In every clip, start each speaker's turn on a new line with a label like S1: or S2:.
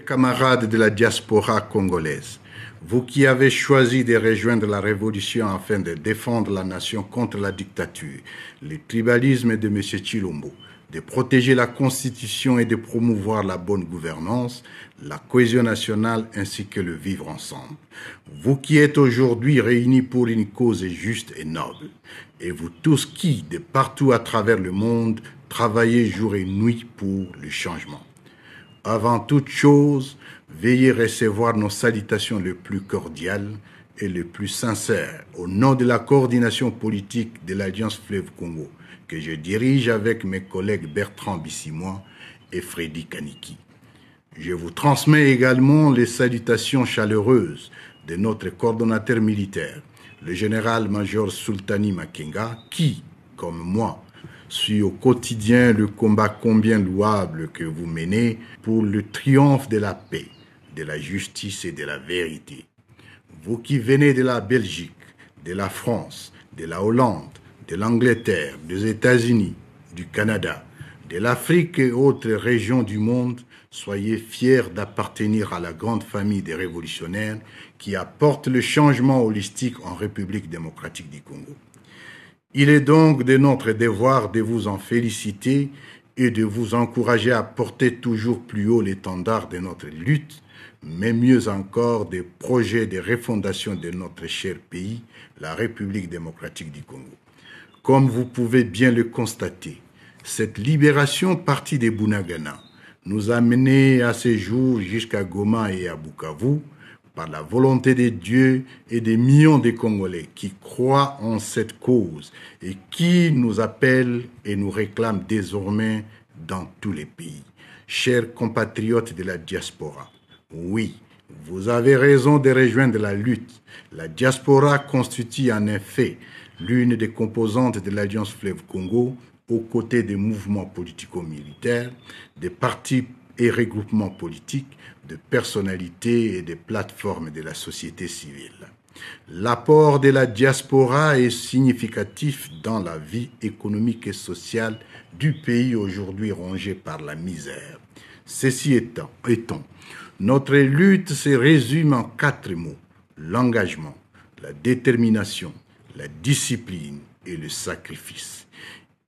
S1: camarades de la diaspora congolaise, vous qui avez choisi de rejoindre la révolution afin de défendre la nation contre la dictature, le tribalisme de M. Tshilombo, de protéger la Constitution et de promouvoir la bonne gouvernance, la cohésion nationale ainsi que le vivre ensemble. Vous qui êtes aujourd'hui réunis pour une cause juste et noble, et vous tous qui, de partout à travers le monde, travaillez jour et nuit pour le changement. Avant toute chose, veuillez recevoir nos salutations les plus cordiales et les plus sincères au nom de la coordination politique de l'Alliance Fleuve Congo, que je dirige avec mes collègues Bertrand Bissimois et Freddy Kaniki. Je vous transmets également les salutations chaleureuses de notre coordonnateur militaire, le général-major Sultani Makenga, qui, comme moi, suit au quotidien le combat combien louable que vous menez pour le triomphe de la paix, de la justice et de la vérité. Vous qui venez de la Belgique, de la France, de la Hollande, de l'Angleterre, des États-Unis, du Canada, de l'Afrique et autres régions du monde, soyez fiers d'appartenir à la grande famille des révolutionnaires qui apportent le changement holistique en République démocratique du Congo. Il est donc de notre devoir de vous en féliciter et de vous encourager à porter toujours plus haut l'étendard de notre lutte, mais mieux encore des projets de refondation de notre cher pays, la République démocratique du Congo. Comme vous pouvez bien le constater, cette libération partie de Bunagana nous a menés à ce jour jusqu'à Goma et à Bukavu par la volonté de Dieu et des millions de Congolais qui croient en cette cause et qui nous appellent et nous réclament désormais dans tous les pays. Chers compatriotes de la diaspora, oui, vous avez raison de rejoindre la lutte. La diaspora constitue en effet l'une des composantes de l'Alliance Fleuve Congo, aux côtés des mouvements politico-militaires, des partis et regroupements politiques, de personnalités et des plateformes de la société civile. L'apport de la diaspora est significatif dans la vie économique et sociale du pays aujourd'hui rongé par la misère. Ceci étant, notre lutte se résume en 4 mots: l'engagement, la détermination, la discipline et le sacrifice.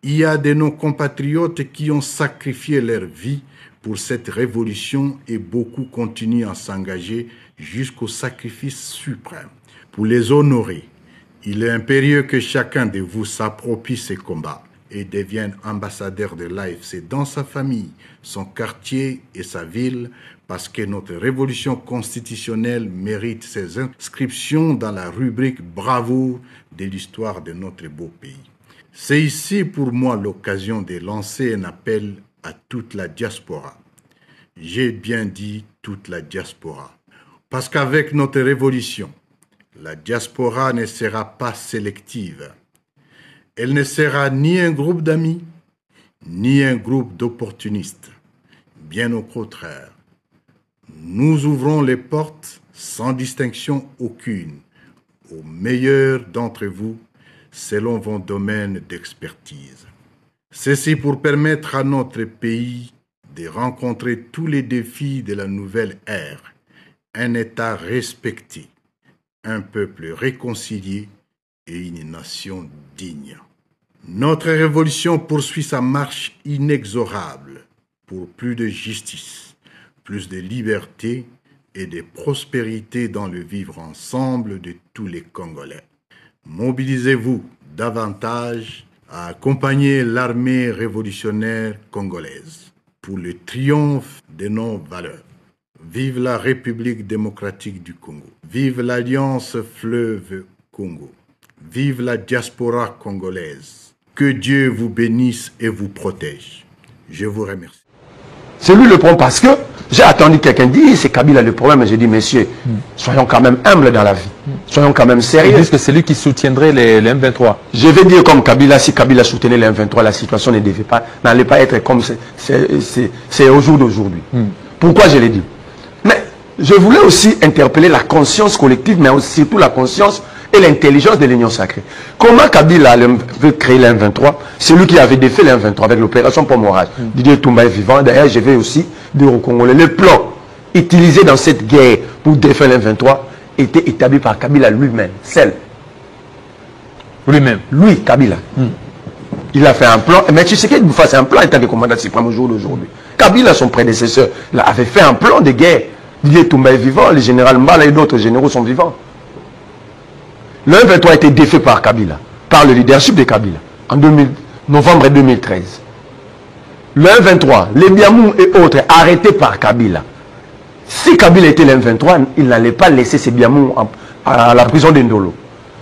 S1: Il y a de nos compatriotes qui ont sacrifié leur vie pour cette révolution et beaucoup continuent à s'engager jusqu'au sacrifice suprême. Pour les honorer, il est impérieux que chacun de vous s'approprie ces combats et devienne ambassadeur de l'AFC dans sa famille, son quartier et sa ville, parce que notre révolution constitutionnelle mérite ses inscriptions dans la rubrique bravoure de l'histoire de notre beau pays. C'est ici pour moi l'occasion de lancer un appel à toute la diaspora. J'ai bien dit toute la diaspora, parce qu'avec notre révolution, la diaspora ne sera pas sélective. Elle ne sera ni un groupe d'amis, ni un groupe d'opportunistes. Bien au contraire, nous ouvrons les portes sans distinction aucune aux meilleurs d'entre vous selon vos domaines d'expertise. Ceci pour permettre à notre pays de rencontrer tous les défis de la nouvelle ère, un État respecté, un peuple réconcilié et une nation digne. Notre révolution poursuit sa marche inexorable pour plus de justice, plus de liberté et de prospérité dans le vivre ensemble de tous les Congolais. Mobilisez-vous davantage à accompagner l'armée révolutionnaire congolaise pour le triomphe de nos valeurs. Vive la République démocratique du Congo. Vive l'Alliance Fleuve Congo. Vive la diaspora congolaise. Que Dieu vous bénisse et vous protège. Je vous remercie.
S2: C'est lui le problème parce que j'ai attendu quelqu'un dire c'est Kabila le problème. J'ai dit messieurs, soyons quand même humbles dans la vie. Soyons quand même sérieux.
S3: Ils disent que c'est lui qui soutiendrait les M23.
S2: Je vais dire comme Kabila, si Kabila soutenait les M23, la situation n'allait pas être comme c'est au jour d'aujourd'hui. Pourquoi je l'ai dit? Mais je voulais aussi interpeller la conscience collective, mais aussi surtout la conscience et l'intelligence de l'Union sacrée. Comment Kabila veut créer les M23? C'est lui qui avait défait les M23 avec l'opération Pomorage. Didier Toumba est vivant. D'ailleurs, je vais aussi dire aux Congolais, le plan utilisés dans cette guerre pour défaire l'M23 étaient établis par Kabila lui-même, seul.
S3: Lui-même.
S2: Lui, Kabila. Il a fait un plan, mais tu sais qu'il nous fasse un plan en tant que commandant suprême au jour d'aujourd'hui. Kabila, son prédécesseur, avait fait un plan de guerre. Didier Toumba est vivant, le général Mbala et d'autres généraux sont vivants. Le M23 a été défait par Kabila, par le leadership de Kabila, en novembre 2013. Le M23, les Biamou et autres, arrêtés par Kabila. Si Kabila était le M23, il n'allait pas laisser ces Biamou à la prison d'Indolo.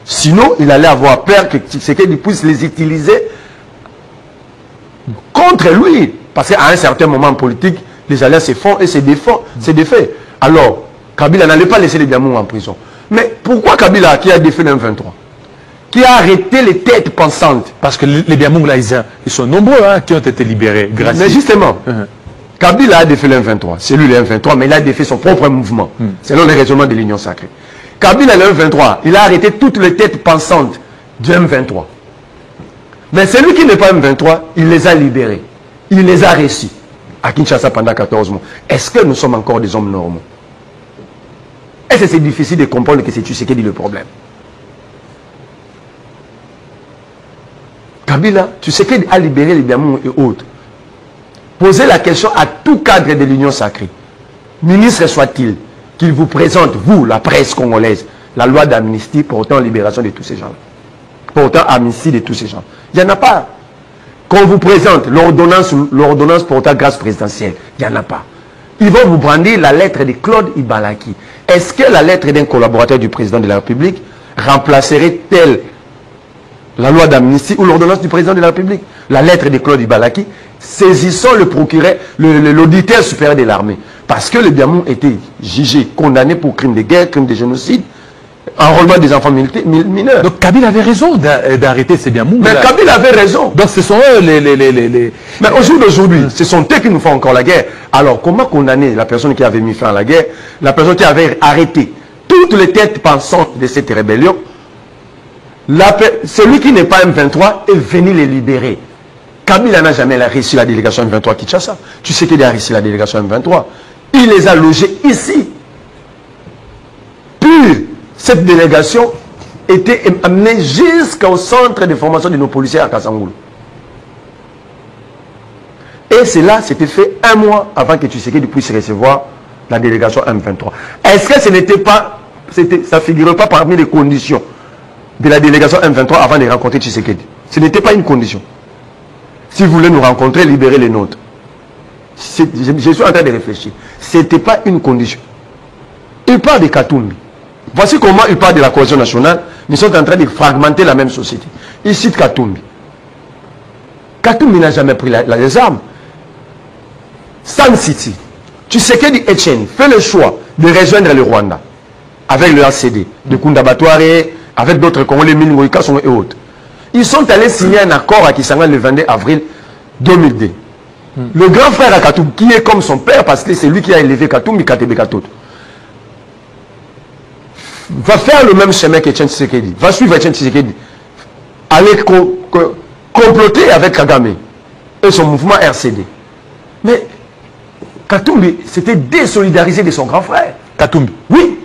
S2: Sinon, il allait avoir peur que Tshisekedi puisse les utiliser contre lui. Parce qu'à un certain moment politique, les alliés se font et se défait. Alors, Kabila n'allait pas laisser les Biamou en prison. Mais pourquoi Kabila, qui a défait le M23, qui a arrêté les têtes pensantes?
S3: Parce que les Biamou, là, ils sont nombreux hein, qui ont été libérés.
S2: Mais justement, Kabila a défait le M23. C'est lui le M23, mais il a défait son propre mouvement, selon les raisonnements de l'Union sacrée. Kabila, le M23, il a arrêté toutes les têtes pensantes du M23. Mais celui qui n'est pas M23, il les a libérés. Il les a réussis à Kinshasa pendant 14 mois. Est-ce que nous sommes encore des hommes normaux? Est-ce que c'est difficile de comprendre que c'est Tshisekedi le problème? Kabila, Tshisekedi a libéré les Biamou et autres. Posez la question à tout cadre de l'Union sacrée. Ministre soit-il, qu'il vous présente, vous, la presse congolaise, la loi d'amnistie portant libération de tous ces gens-là. Portant amnistie de tous ces gens. Il n'y en a pas. Qu'on vous présente l'ordonnance portant grâce présidentielle, il n'y en a pas. Ils vont vous brandir la lettre de Claude Ibalaki. Est-ce que la lettre d'un collaborateur du président de la République remplacerait-elle la loi d'amnistie ou l'ordonnance du président de la République? La lettre de Claude Ibalaki, saisissant le procureur, l'auditeur supérieur de l'armée. Parce que les Biamou étaient jugés, condamnés pour crimes de guerre, crimes de génocide, enrôlement des enfants mineurs.
S3: Donc Kabila avait raison d'arrêter ces Biamou.
S2: Mais Kabila avait raison.
S3: Donc ce sont eux les...
S2: Mais au jour d'aujourd'hui, ce sont eux qui nous font encore la guerre. Alors comment condamner la personne qui avait mis fin à la guerre, la personne qui avait arrêté toutes les têtes pensantes de cette rébellion? Celui qui n'est pas M23 est venu les libérer. Kabila n'a jamais réussi la délégation M23 à Kinshasa. Tu sais qu'il a réussi la délégation M23. Il les a logés ici. Puis, cette délégation était amenée jusqu'au centre de formation de nos policiers à Kassangoulou. Et cela s'était fait un mois avant que Tshisekedi puisse recevoir la délégation M23. Est-ce que ce n'était pas, ça ne figurait pas parmi les conditions de la délégation M23 avant de rencontrer Tshisekedi? Ce n'était pas une condition. Si vous voulez nous rencontrer, libérez les nôtres. Je suis en train de réfléchir. Ce n'était pas une condition. Il parle de Katumbi. Voici comment il parle de la cohésion nationale. Ils sont en train de fragmenter la même société. Il cite Katumbi. Katumbi n'a jamais pris les armes. San City, Tshisekedi Etienne fait le choix de rejoindre le Rwanda avec le ACD, de Kundabatware, avec d'autres Congolais, Mingoï Kasson et autres. Ils sont allés signer un accord à Kisangani le 22 avril 2002. Le grand frère à Katumbi, qui est comme son père, parce que c'est lui qui a élevé Katumbi, Katebe Katot, va faire le même chemin que Etienne Tshisekedi, va suivre Etienne Tshisekedi, aller comploter avec Kagame et son mouvement RCD. Mais Katumbi s'était désolidarisé de son grand frère.
S3: Katumbi?
S2: Oui.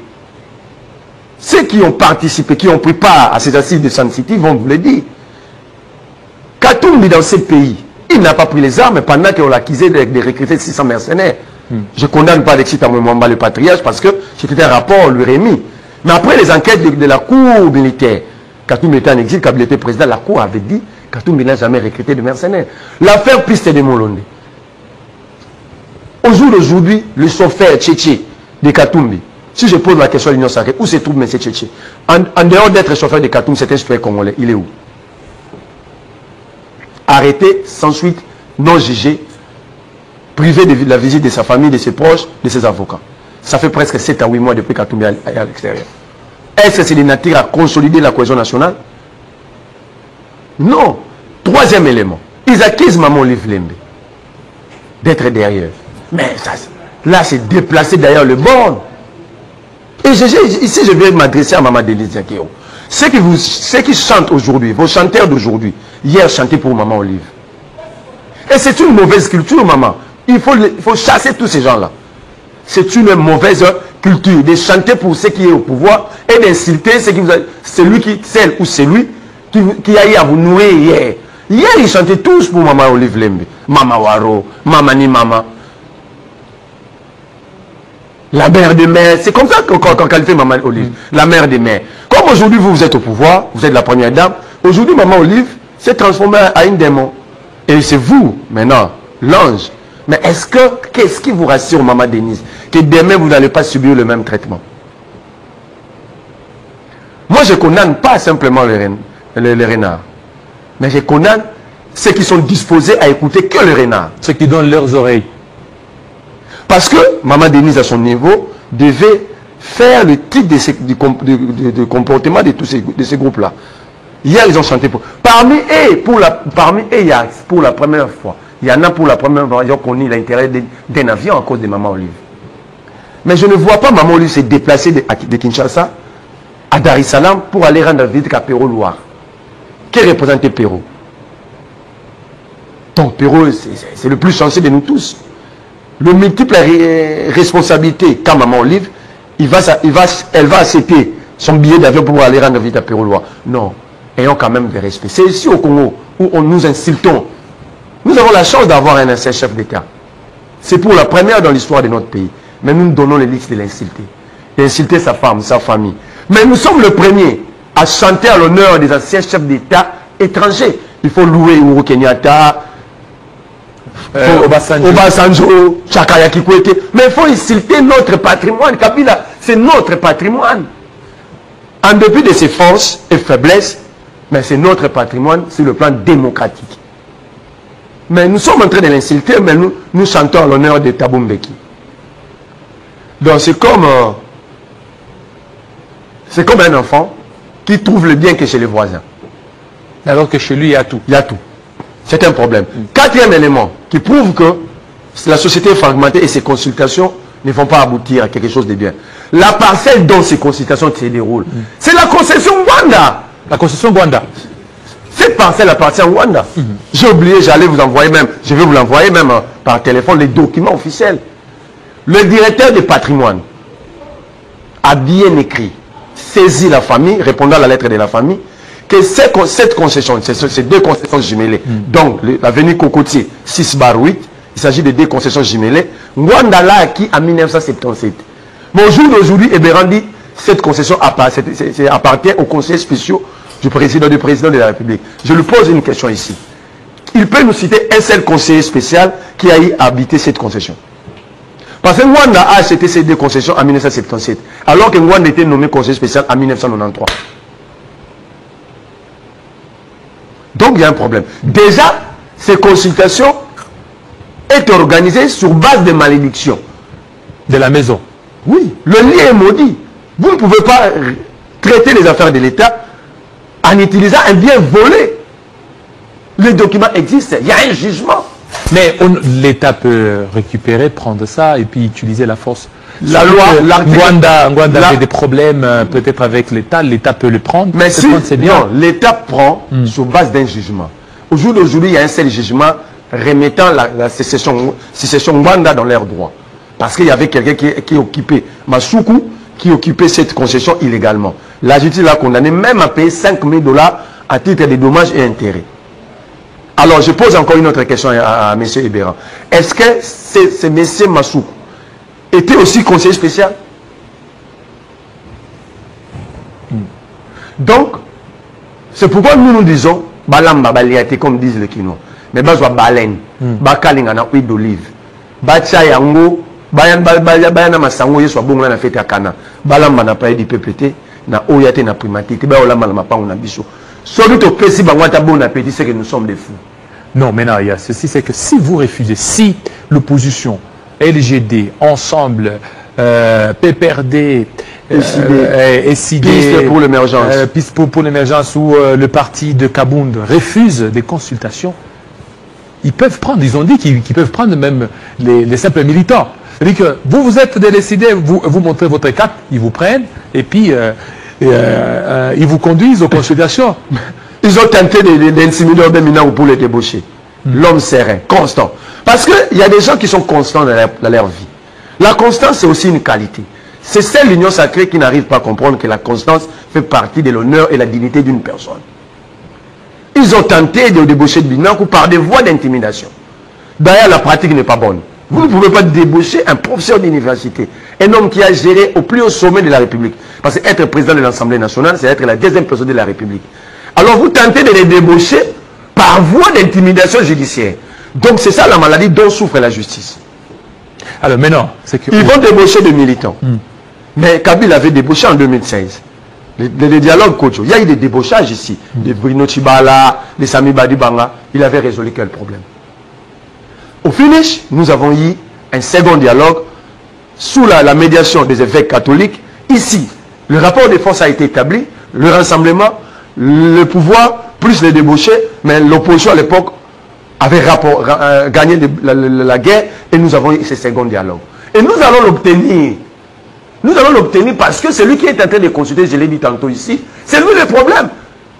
S2: Ceux qui ont participé, qui ont pris part à ces assises de San City vont vous le dire. Katumbi dans ce pays, il n'a pas pris les armes pendant qu'on l'accusait de recruter 600 mercenaires. Je ne condamne pas Alexis Tamouemamba le patriarche parce que c'était un rapport lui remis. Mais après les enquêtes de la cour militaire, Katumbi était en exil, Kabila était président, la cour avait dit Katumbi n'a jamais recruté de mercenaires. L'affaire Piste de Molonde. Au jour d'aujourd'hui, le chauffeur Tchétché de Katumbi, si je pose la question à l'Union sacrée, où se trouve M. Tchétché? En dehors d'être chauffeur de Katumbi, c'est un chauffeur congolais. Il est où? Arrêté, sans suite, non jugé, privé de la visite de sa famille, de ses proches, de ses avocats. Ça fait presque 7 à 8 mois depuis Katumbi est à l'extérieur. Est-ce que c'est de nature à consolider la cohésion nationale? Non. Troisième élément. Ils accusent Maman Livlembe d'être derrière. Mais ça, là, c'est déplacer derrière le borne. Et ici, je vais m'adresser à Maman Denise Diakeo. Ceux qui chantent aujourd'hui, vos chanteurs d'aujourd'hui, hier chantaient pour Maman Olive. Et c'est une mauvaise culture, maman. Il faut chasser tous ces gens-là. c'est une mauvaise culture de chanter pour ceux qui est au pouvoir et d'insulter celui qui a eu à vous nourrir hier. Hier, ils chantaient tous pour Maman Olive Lembe, Mama Waro, Mama ni Mama. La mère des mères, c'est comme ça qu'on qualifie Maman Olive, la mère des mères. Comme aujourd'hui vous êtes au pouvoir, vous êtes la première dame, aujourd'hui Maman Olive s'est transformée en une démon. Et c'est vous, maintenant, l'ange. Mais qu'est-ce qui vous rassure, Maman Denise, que demain vous n'allez pas subir le même traitement? Moi, je condamne pas simplement les renards, mais je condamne ceux qui sont disposés à écouter que les renards.
S3: Ceux qui donnent leurs oreilles.
S2: Parce que Maman Denise, à son niveau, devait faire le type de comportement de tous ces groupes-là. Hier, ils ont chanté pour... Parmi eux, il y a pour la première fois, il y en a pour la première fois, ils ont connu l'intérêt d'un avion à cause de Maman Olive. Mais je ne vois pas Maman Olive se déplacer de Kinshasa à Dar es Salaam pour aller rendre visite à Perrault Loire. Qui représentait Perrault? Donc Perrault, c'est le plus chanceux de nous tous. Le multiple responsabilité qu'a Maman Olive, elle va accepter son billet d'avion pour aller rendre visite à Perrault Loire. Non, ayons quand même des respects. C'est ici au Congo où nous insultons. Nous avons la chance d'avoir un ancien chef d'État. C'est pour la première dans l'histoire de notre pays. Mais nous donnons les listes de l'insulter. D'insulter sa femme, sa famille. Mais nous sommes le premier à chanter à l'honneur des anciens chefs d'État étrangers. Il faut louer Uhuru Kenyatta, Obasanjo, Chakaya Kikwete. Mais il faut insulter notre patrimoine. Kabila, c'est notre patrimoine. En dépit de ses forces et faiblesses, mais c'est notre patrimoine sur le plan démocratique. Mais nous sommes en train de l'insulter, mais nous chantons à l'honneur de Thabo Mbeki. Donc c'est comme un enfant qui trouve le bien que chez les voisins.
S3: Alors que chez lui, il y a tout.
S2: Il y a tout. C'est un problème. Quatrième élément qui prouve que la société est fragmentée et ses consultations ne vont pas aboutir à quelque chose de bien. La parcelle dont ces consultations se déroulent, c'est la concession Rwanda.
S3: La concession Rwanda.
S2: Cette parcelle appartient à Rwanda. J'ai oublié, je vais vous l'envoyer même par téléphone, les documents officiels. Le directeur du patrimoine a bien écrit, saisi la famille, répondant à la lettre de la famille, que cette concession, ces deux concessions jumelées, donc l'avenue Cocotier 6/8, il s'agit de deux concessions jumelées, Rwanda l'a acquis en 1977. Mais au jour d'aujourd'hui, Ebéran dit cette concession appartient aux conseillers spéciaux du président de la République. Je lui pose une question ici. Il peut nous citer un seul conseiller spécial qui a eu à habiter cette concession. Parce que Rwanda a acheté ces deux concessions en 1977, alors que Rwanda était nommé conseiller spécial en 1993. Donc il y a un problème. Déjà, ces consultations est organisée sur base de malédiction.
S3: De la maison.
S2: Oui, le lien est maudit. Vous ne pouvez pas traiter les affaires de l'État en utilisant un bien volé. Les documents existent, il y a un jugement.
S3: Mais l'État peut récupérer, prendre ça et puis utiliser la force.
S2: La loi,
S3: Rwanda avait des problèmes peut-être avec l'État, l'État peut le prendre.
S2: Mais si, non, l'État prend sur base d'un jugement. Au jour d'aujourd'hui, il y a un seul jugement remettant la sécession Rwanda dans leurs droits. Parce qu'il y avait quelqu'un qui occupait Masuku, qui occupait cette concession illégalement. La justice l'a condamné même à payer $5 000 à titre de dommages et intérêts. Alors, je pose encore une autre question à M. Ebéran. Est-ce que ce M. Masuku était aussi conseiller spécial? Donc, c'est pourquoi nous disons, Balamba Baliate, comme disent les Kinois, mais Bazwa Balen, Bakalinga na huile d'olive, Bacha Yango, Bayana Masango, Yeswa Bonga na fête à Kana, Balamba na paye du PPT, na Oyate na primatite, Baolama na Mapang na Biso. Celui qui peut si Bangwata bon appétit, c'est que nous sommes des fous.
S3: Non, mais non, il y a ceci, c'est que si vous refusez, si l'opposition, LGD, Ensemble, PPRD, SID,
S2: Piste pour l'émergence,
S3: Piste pour l'émergence ou le parti de Kabound refuse des consultations, ils peuvent prendre, ils ont dit qu'ils peuvent prendre même les simples militants. C'est-à-dire que vous êtes décidé, vous montrez votre carte, ils vous prennent et puis ils vous conduisent aux consultations.
S2: Ils ont tenté d'intimider Obemina pour les débaucher. L'homme serein, constant. Parce qu'il y a des gens qui sont constants dans leur vie. La constance, c'est aussi une qualité. C'est celle l'union sacrée qui n'arrive pas à comprendre que la constance fait partie de l'honneur et la dignité d'une personne. Ils ont tenté de débaucher de Binakou par des voies d'intimidation. D'ailleurs, la pratique n'est pas bonne. Vous ne pouvez pas débaucher un professeur d'université, un homme qui a géré au plus haut sommet de la République. Parce qu'être président de l'Assemblée nationale, c'est être la deuxième personne de la République. Alors vous tentez de les débaucher par voie d'intimidation judiciaire. Donc c'est ça la maladie dont souffre la justice.
S3: Alors maintenant, c'est que...
S2: Ils vont débaucher des militants. Mais Kabila avait débauché en 2016. Le dialogue Kojo, il y a eu des débauchages ici. Des Bruno Chibala, des Sami Badibanga. Il avait résolu quel problème? Au finish, nous avons eu un second dialogue sous la médiation des évêques catholiques. Ici, le rapport de force a été établi, le rassemblement, le pouvoir, plus les débauchés, mais l'opposition à l'époque avait gagné la guerre et nous avons eu ce second dialogue. Et nous allons l'obtenir. Nous allons l'obtenir parce que celui qui est en train de consulter, je l'ai dit tantôt ici, c'est lui le problème.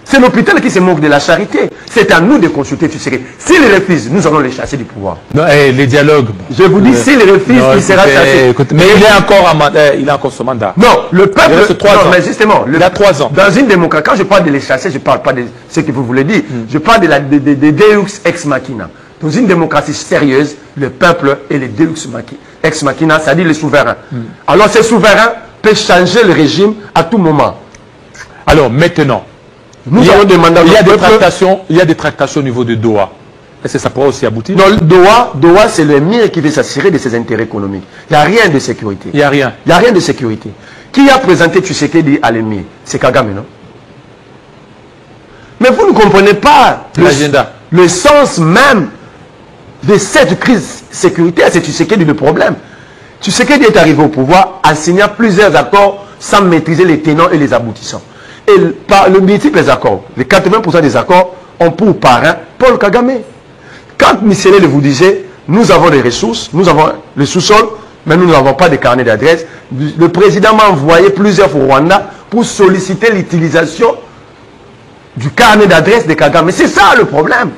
S2: C'est l'hôpital qui se moque de la charité. C'est à nous de consulter, tu sais. S'ils refusent, nous allons les chasser du pouvoir.
S3: Non, les dialogues.
S2: Je vous dis, s'ils refusent, il sera chassé.
S3: Mais il est encore son mandat.
S2: Non, le peuple...
S3: Il reste 3 ans.
S2: Mais justement,
S3: il a 3 ans.
S2: Dans une démocratie, quand je parle de les chasser, je ne parle pas de ce que vous voulez dire. Je parle de Deus ex machina. Dans une démocratie sérieuse, le peuple est le Deus ex machina, c'est-à-dire le souverain. Alors ce souverain peut changer le régime à tout moment.
S3: Alors maintenant,
S2: nous allons demander
S3: il y a des tractations au niveau de Doha. Est-ce que ça pourra aussi aboutir?
S2: Non, Doha c'est le MIR qui veut s'assurer de ses intérêts économiques. Il n'y a rien de sécurité.
S3: Il n'y a rien.
S2: Il n'y a rien de sécurité. Qui a présenté Tshisekedi à l'EMIR? C'est Kagame, non? Mais vous ne comprenez pas le sens même de cette crise sécuritaire. C'est Tshisekedi le problème. Tshisekedi est arrivé au pouvoir en signant plusieurs accords sans maîtriser les tenants et les aboutissants. Et par le multiple accords, les 80% des accords ont pour parrain Paul Kagame. Quand Michel vous disait, nous avons des ressources, nous avons le sous-sol, mais nous n'avons pas de carnet d'adresse. Le président m'a envoyé plusieurs fois au Rwanda pour solliciter l'utilisation du carnet d'adresse de Kagame. C'est ça le problème.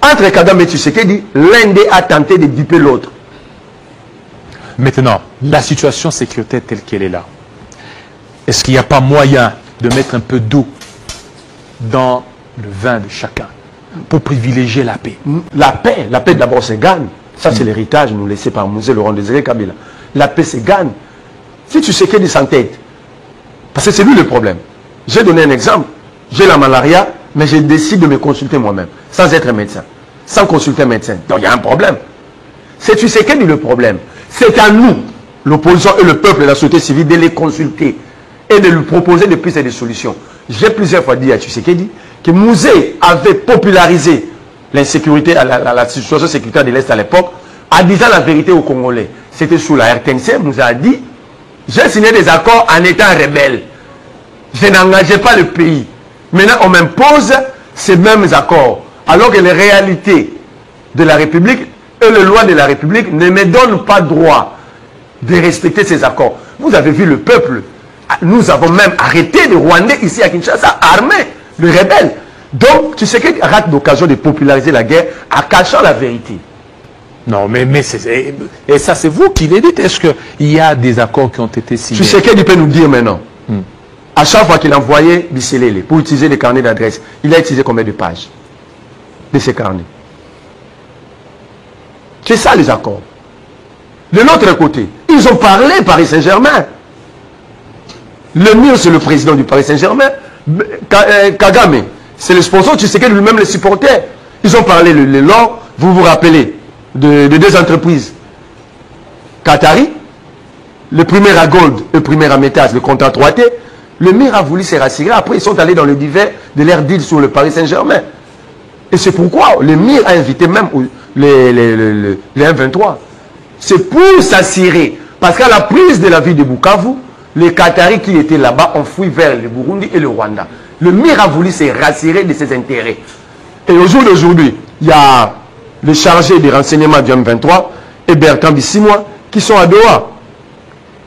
S2: Entre Kagame et Tshisekedi, l'un des a tenté de duper l'autre.
S3: Maintenant, la situation sécuritaire telle qu'elle est là, est-ce qu'il n'y a pas moyen de mettre un peu d'eau dans le vin de chacun pour privilégier la paix?
S2: La paix d'abord c'est gagne. Ça c'est l'héritage nous laissé par Mouzé Laurent Désiré Kabila. La paix c'est gagne. Si tu sais qu'il est sans tête, parce que c'est lui le problème. J'ai donné un exemple. J'ai la malaria, mais je décide de me consulter moi-même, sans être médecin, sans consulter un médecin. Donc il y a un problème. C'est tu sais quel est le problème. C'est à nous, l'opposition et le peuple et la société civile, de les consulter et de lui proposer des pistes et des solutions. J'ai plusieurs fois dit à Tshisekedi que Mouzé avait popularisé l'insécurité, la situation sécuritaire de l'Est à l'époque, en disant la vérité aux Congolais. C'était sous la RTNC, Mouzé a dit, j'ai signé des accords en étant rebelle. Je n'engageais pas le pays. Maintenant, on m'impose ces mêmes accords. Alors que les réalités de la République et les lois de la République ne me donnent pas droit de respecter ces accords. Vous avez vu le peuple. Nous avons même arrêté les Rwandais ici à Kinshasa, armés, les rebelles. Donc, tu sais qu'il rate l'occasion de populariser la guerre en cachant la vérité.
S3: Non, mais et ça, c'est vous qui le dites. Est-ce qu'il y a des accords qui ont été signés?
S2: Tu sais qu'il peut nous dire maintenant. À chaque fois qu'il envoyait Bisselele pour utiliser les carnets d'adresse, il a utilisé combien de pages de ces carnets? C'est ça les accords. De l'autre côté, ils ont parlé Paris Saint-Germain. Le MIR, c'est le président du Paris Saint-Germain. Kagame, c'est le sponsor, tu sais que lui-même les supporters. Ils ont parlé le long, vous vous rappelez, de deux entreprises. Qatari, le premier à Gold et le premier à Métas, le contrat 3T. Le MIR a voulu se rassurer. Après, ils sont allés dans le divers de leur deal sur le Paris Saint-Germain. Et c'est pourquoi le MIR a invité même les 1-23. C'est pour s'assurer. Parce qu'à la prise de la ville de Bukavu, les Qataris qui étaient là-bas ont fui vers le Burundi et le Rwanda. Le MIR a voulu se rassurer de ses intérêts. Et au jour d'aujourd'hui, il y a le chargé des renseignements du M23 et Bertrand Bissimois qui sont à Doha.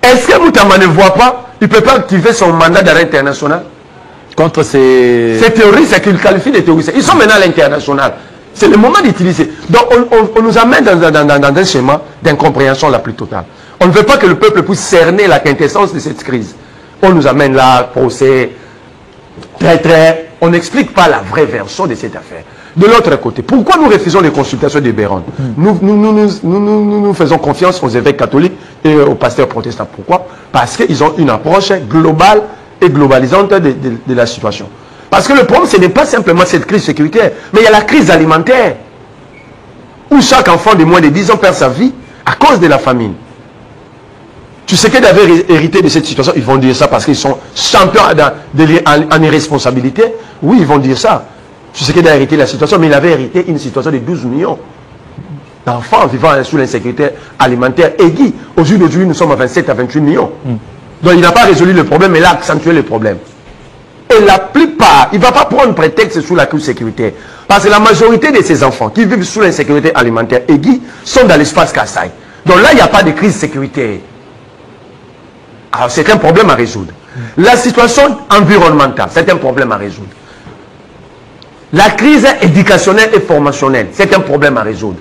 S2: Est-ce que Moutama ne voit pas? Il ne peut pas activer son mandat d'arrêt international
S3: contre ces
S2: terroristes qu'il qualifie de terroristes. Ils sont maintenant à l'international. C'est le moment d'utiliser. Donc on nous amène dans un schéma d'incompréhension la plus totale. On ne veut pas que le peuple puisse cerner la quintessence de cette crise. On nous amène là, procès, très, on n'explique pas la vraie version de cette affaire. De l'autre côté, pourquoi nous refusons les consultations de Béron? Nous faisons confiance aux évêques catholiques et aux pasteurs protestants. Pourquoi? Parce qu'ils ont une approche globale et globalisante de la situation. Parce que le problème, ce n'est pas simplement cette crise sécuritaire, mais il y a la crise alimentaire, où chaque enfant de moins de 10 ans perd sa vie à cause de la famine. Tu sais qu'ils avaient hérité de cette situation, ils vont dire ça parce qu'ils sont champions en irresponsabilité. Oui, ils vont dire ça. Tu sais qu'il a hérité de la situation, mais il avait hérité une situation de 12 millions d'enfants vivant sous l'insécurité alimentaire aiguë. Aujourd'hui, nous sommes à 27 à 28 millions. Donc il n'a pas résolu le problème, mais il a accentué le problème. Et la plupart, il ne va pas prendre prétexte sous la crise sécuritaire. Parce que la majorité de ces enfants qui vivent sous l'insécurité alimentaire aiguë sont dans l'espace Kassai. Donc là, il n'y a pas de crise sécuritaire. Alors c'est un problème à résoudre. La situation environnementale, c'est un problème à résoudre. La crise éducationnelle et formationnelle, c'est un problème à résoudre.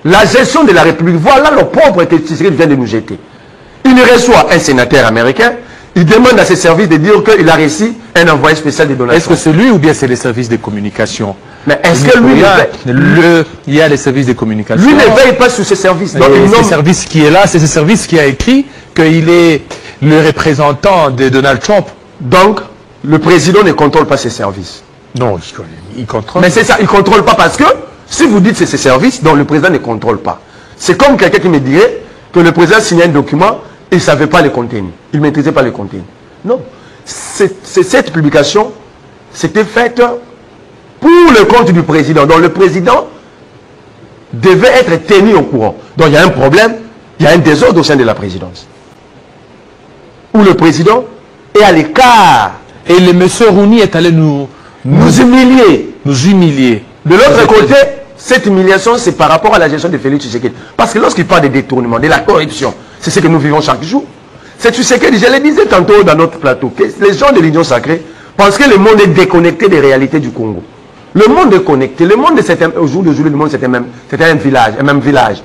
S2: La gestion de la République, voilà le pauvre que Tshisekedi vient de nous jeter. Il reçoit un sénateur américain, il demande à ses services de dire qu'il a reçu un envoyé spécial de donation.
S3: Est-ce que c'est lui ou bien c'est les services de communication?
S2: Mais est-ce que lui,
S3: il y a les services de communication.
S2: Lui ne veille pas sur ces services.
S3: Donc, ce service qui est là, c'est ce service qui a écrit qu'il est le représentant de Donald Trump.
S2: Donc, le président ne contrôle pas ses services.
S3: Non, il contrôle.
S2: Mais c'est ça, il ne contrôle pas parce que si vous dites que c'est ses services, donc le président ne contrôle pas. C'est comme quelqu'un qui me dirait que le président signait un document et il ne savait pas le contenir. Il ne maîtrisait pas le contenir. Non. Cette publication, c'était faite pour le compte du président. Donc le président devait être tenu au courant. Donc il y a un problème, il y a un désordre au sein de la présidence. Où le président est à l'écart.
S3: Et le monsieur Rouni est allé nous humilier. Nous humilier.
S2: De l'autre côté, cette humiliation, c'est par rapport à la gestion de Félix Tshisekedi. Parce que lorsqu'il parle de détournement, de la corruption, c'est ce que nous vivons chaque jour. C'est Tshisekedi, je le disais tantôt dans notre plateau, que les gens de l'Union sacrée pensent que le monde est déconnecté des réalités du Congo. Le monde est connecté. Le monde, au jour d'aujourd'hui, le monde, c'était un village, un même village.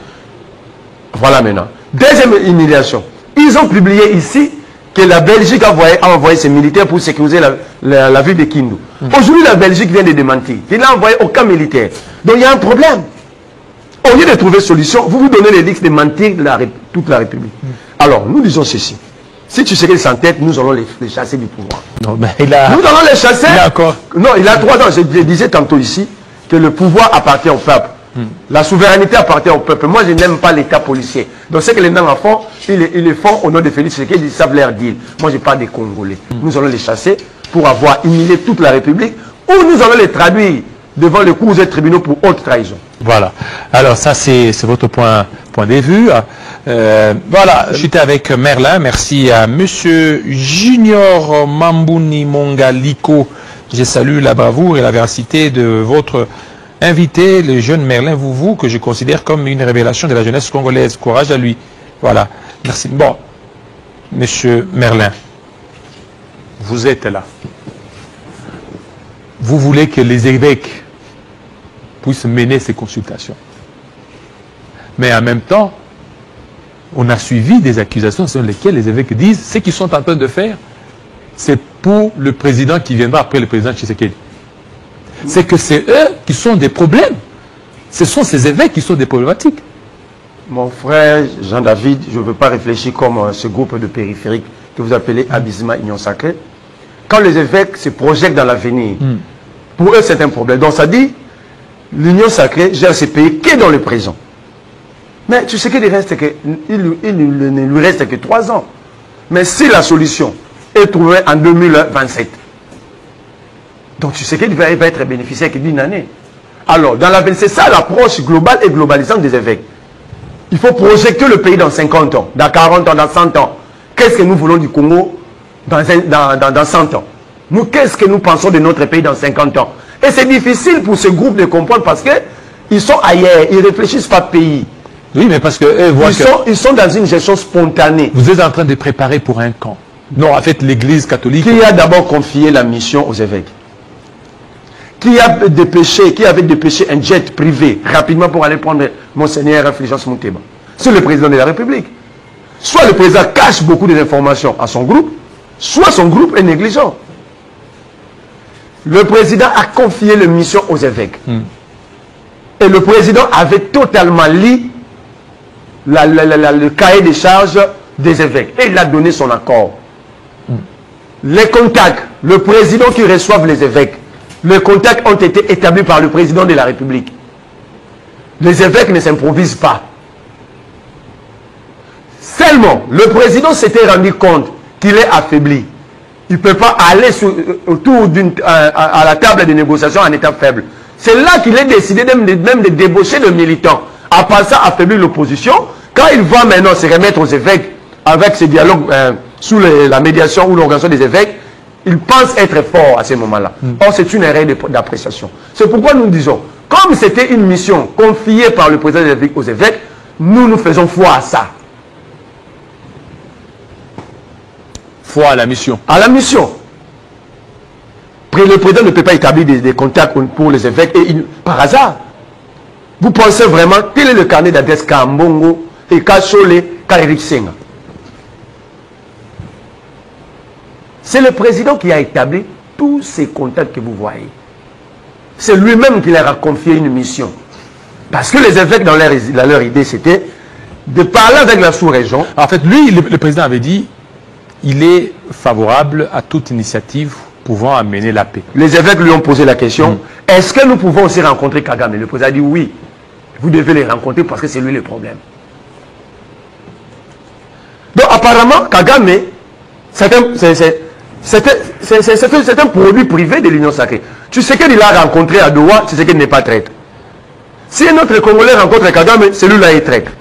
S2: Voilà maintenant. Deuxième humiliation. Ils ont publié ici que la Belgique a envoyé ses militaires pour sécuriser la ville de Kindu. Aujourd'hui, la Belgique vient de démentir. Il n'a envoyé aucun militaire. Donc il y a un problème. Au lieu de trouver solution, vous donnez les risques de mentir toute la République. Alors, nous disons ceci. Si tu sais qu'ils s'entêtent, nous allons les chasser du pouvoir.
S3: Non, mais
S2: nous allons les chasser.
S3: Il a encore...
S2: Non, il a 3 ans. Je disais tantôt ici que le pouvoir appartient au peuple. La souveraineté appartient au peuple. Moi, je n'aime pas l'État policier. Donc, ce que les gens font, ils le font au nom de Félix Tshisekedi, ils savent leur dire. Moi, je parle des Congolais. Nous allons les chasser pour avoir humilié toute la République, ou nous allons les traduire devant les cours et tribunaux pour haute trahison.
S3: Voilà. Alors, ça, c'est votre point de vue. Voilà, j'étais avec Merlin. Merci à Monsieur Junior Mambouni Mongaliko. Je salue la bravoure et la véracité de votre invité, le jeune Merlin Vouvou, que je considère comme une révélation de la jeunesse congolaise. Courage à lui. Voilà. Merci. Bon, Monsieur Merlin, vous êtes là. Vous voulez que les évêques puissent mener ces consultations. Mais en même temps, on a suivi des accusations sur lesquelles les évêques disent ce qu'ils sont en train de faire, c'est pour le président qui viendra après le président Tshisekedi. C'est que c'est eux qui sont des problèmes. Ce sont ces évêques qui sont des problématiques.
S2: Mon frère Jean-David, je ne veux pas réfléchir comme ce groupe de périphériques que vous appelez Abyssima Union Sacrée. Quand les évêques se projettent dans l'avenir, pour eux c'est un problème. Donc ça dit, l'Union Sacrée gère ces pays qui est dans le présent. Mais tu sais qu'il ne lui reste que 3 ans. Mais si la solution est trouvée en 2027, donc tu sais qu'il va être bénéficiaire d'une année. Alors, c'est ça l'approche globale et globalisante des évêques. Il faut projeter le pays dans 50 ans, dans 40 ans, dans 100 ans. Qu'est-ce que nous voulons du Congo dans 100 ans? Nous, qu'est-ce que nous pensons de notre pays dans 50 ans? Et c'est difficile pour ce groupe de comprendre parce qu'ils sont ailleurs, ils ne réfléchissent pas pays.
S3: Oui, mais parce que
S2: ils sont dans une gestion spontanée.
S3: Vous êtes en train de préparer pour un camp. Non, en fait, l'Église catholique...
S2: Qui a d'abord confié la mission aux évêques? Qui avait dépêché un jet privé rapidement pour aller prendre Monseigneur Fulgence Mouteba? c'est le président de la République. Soit le président cache beaucoup d'informations à son groupe, soit son groupe est négligent. Le président a confié la mission aux évêques. Et le président avait totalement lu le cahier des charges des évêques. Et il a donné son accord. Les contacts, le président qui reçoit les évêques, les contacts ont été établis par le président de la République. Les évêques ne s'improvisent pas. Seulement, le président s'était rendu compte qu'il est affaibli. Il ne peut pas aller autour à la table de négociation en état faible. C'est là qu'il a décidé même de débaucher le militant. À part ça, affaiblir l'opposition. Quand il va maintenant se remettre aux évêques avec ce dialogue sous la médiation ou l'organisation des évêques, il pense être fort à ce moment-là. Or, c'est une erreur d'appréciation. C'est pourquoi nous disons, comme c'était une mission confiée par le président aux évêques, nous faisons foi à ça.
S3: Foi à la mission.
S2: À la mission. Le président ne peut pas établir des contacts pour les évêques par hasard. Vous pensez vraiment quel est le carnet d'adresse Kambongo et Kachole Eric Senga? C'est le président qui a établi tous ces contacts que vous voyez. C'est lui-même qui leur a confié une mission. Parce que les évêques, dans leur idée, c'était de parler avec la sous-région.
S3: En fait, lui, le président avait dit il est favorable à toute initiative pouvant amener la paix.
S2: Les évêques lui ont posé la question, est-ce que nous pouvons aussi rencontrer Kagame? Le président a dit oui, vous devez les rencontrer parce que c'est lui le problème. Donc apparemment, Kagame, c'est un produit privé de l'Union sacrée. Tu sais qu'il a rencontré à Doha, tu sais qu'il n'est pas traître. Si notre Congolais rencontre Kagame, celui-là est traître.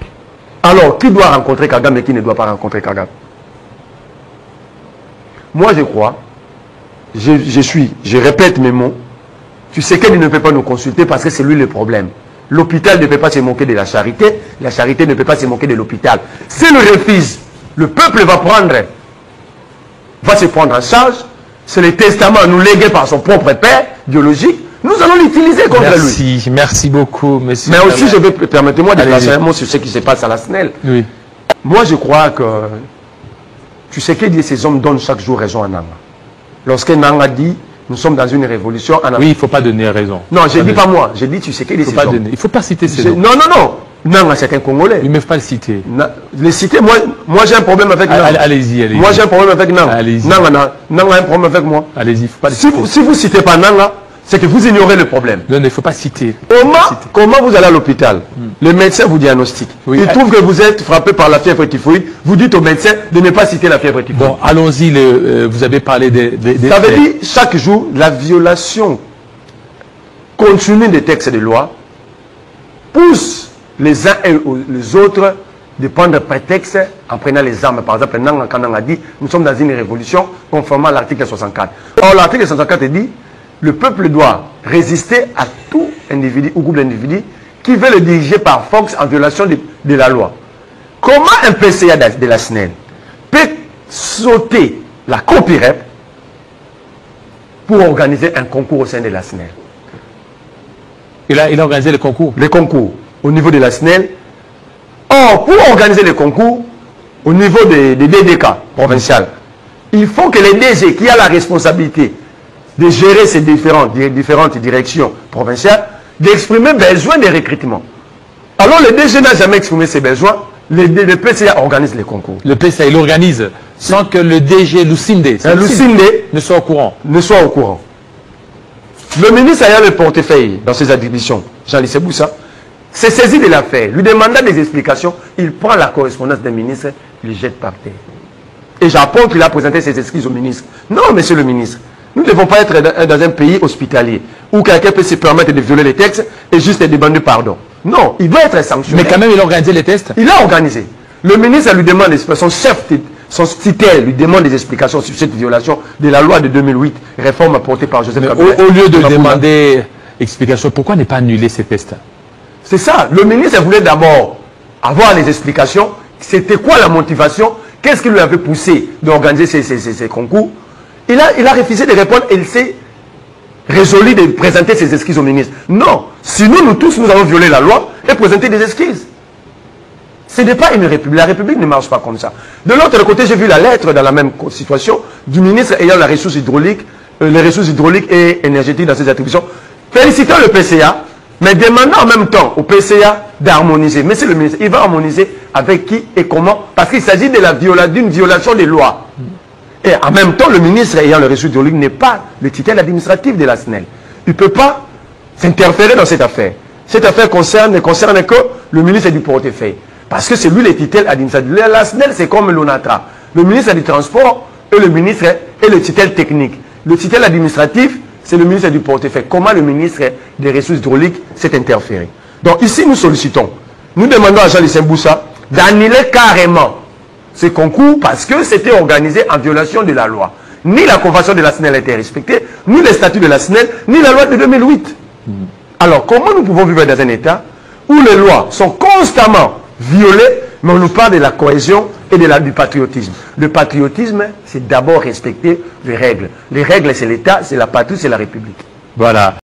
S2: Alors, qui doit rencontrer Kagame et qui ne doit pas rencontrer Kagame? Moi, je crois, je répète mes mots, tu sais qu'il ne peut pas nous consulter parce que c'est lui le problème. L'hôpital ne peut pas se moquer de la charité ne peut pas se moquer de l'hôpital. S'il refuse, le peuple va se prendre en charge. C'est le testament nous légué par son propre père biologique. Nous allons l'utiliser contre lui.
S3: Merci beaucoup, monsieur.
S2: Mais aussi, permettez-moi de placer un mot sur ce qui se passe à la SNEL.
S3: Oui.
S2: Moi, je crois que tu sais que ces hommes donnent chaque jour raison à Nanga. Lorsque Nanga dit, nous sommes dans une révolution.
S3: Oui, il ne faut pas donner raison.
S2: Non, je ne dis pas moi. Je dis, tu sais que ces hommes.
S3: Il ne faut pas citer ces hommes.
S2: Non, non, non. Nanga, c'est un Congolais.
S3: Il ne faut pas le citer.
S2: Les citer, moi j'ai un problème avec Nanga.
S3: Allez-y, allez-y.
S2: Moi j'ai un problème avec Nanga.
S3: Allez-y.
S2: Nanga a un problème avec moi.
S3: Allez-y, il ne faut pas le citer.
S2: Si vous ne citez pas Nanga, c'est que vous ignorez le problème.
S3: Non, il ne faut pas citer.
S2: Comment vous allez à l'hôpital? Le médecin vous diagnostique. Oui. Il trouve que vous êtes frappé par la fièvre typhoïde. Vous dites au médecin de ne pas citer la fièvre typhoïde.
S3: Bon, allons-y. Vous avez parlé des
S2: ça veut dire chaque jour, la violation continue des textes de loi pousse les uns et les autres de prendre prétexte en prenant les armes. Par exemple, quand on a dit nous sommes dans une révolution conformément à l'article 64. Or, l'article 64 dit le peuple doit résister à tout individu ou groupe d'individus qui veut le diriger par force en violation de la loi. Comment un PCA de la SNEL peut sauter la COPIREP pour organiser un concours au sein de la SNEL?
S3: Il a organisé le concours.
S2: Les concours au niveau de la SNEL. Or, pour organiser les concours au niveau des DDK provinciales, il faut que les DG qui a la responsabilité de gérer ces différentes directions provinciales, d'exprimer besoin de recrutement. Alors le DG n'a jamais exprimé ses besoins, le PCA organise les concours.
S3: Le PCA, il organise sans que le DG Lucinde ne soit au courant.
S2: Le ministre ayant le portefeuille dans ses attributions, Jean-Lissé Boussa, s'est saisi de l'affaire, lui demanda des explications, il prend la correspondance d'un ministre, il jette par terre. Et j'apprends qu'il a présenté ses excuses au ministre. Non, monsieur le ministre, nous ne devons pas être dans un pays hospitalier où quelqu'un peut se permettre de violer les textes et juste demander pardon. Non, il doit être sanctionné.
S3: Mais quand même, il a organisé les tests.
S2: Il a organisé. Le ministre lui demande, son chef, son titulaire lui demande des explications sur cette violation de la loi de 2008, réforme apportée par Joseph Kabila.
S3: Au lieu de demander explication, pourquoi ne pas annuler ces tests?
S2: C'est ça. Le ministre voulait d'abord avoir les explications. C'était quoi la motivation? Qu'est-ce qui lui avait poussé d'organiser ces concours? Il a refusé de répondre et il s'est résolu de présenter ses excuses au ministre. Non. Sinon, nous tous, nous avons violé la loi et présenté des excuses. Ce n'est pas une république. La république ne marche pas comme ça. De l'autre côté, j'ai vu la lettre dans la même situation du ministre ayant la ressource hydraulique, les ressources hydrauliques et énergétiques dans ses attributions, félicitant le PCA, mais demandant en même temps au PCA d'harmoniser. Monsieur le ministre, il va harmoniser avec qui et comment? Parce qu'il s'agit d'une violation des lois. Et en même temps, le ministre ayant les ressources hydrauliques n'est pas le titulaire administratif de la SNEL. Il ne peut pas s'interférer dans cette affaire. Cette affaire ne concerne que le ministre du portefeuille. Parce que c'est lui le titulaire administratif. La SNEL, c'est comme l'ONATRA. Le ministre du Transport et le ministre est le titulaire technique. Le titulaire administratif, c'est le ministre du portefeuille. Comment le ministre des ressources hydrauliques s'est interféré? Donc ici, nous sollicitons, nous demandons à Jean-Lucien Boussa d'annuler carrément ce concours parce que c'était organisé en violation de la loi. Ni la convention de la SNEL n'était respectée, ni les statuts de la SNEL, ni la loi de 2008. Alors, comment nous pouvons vivre dans un État où les lois sont constamment violées, mais on nous parle de la cohésion et du patriotisme. Le patriotisme, c'est d'abord respecter les règles. Les règles, c'est l'État, c'est la patrie, c'est la République.
S3: Voilà.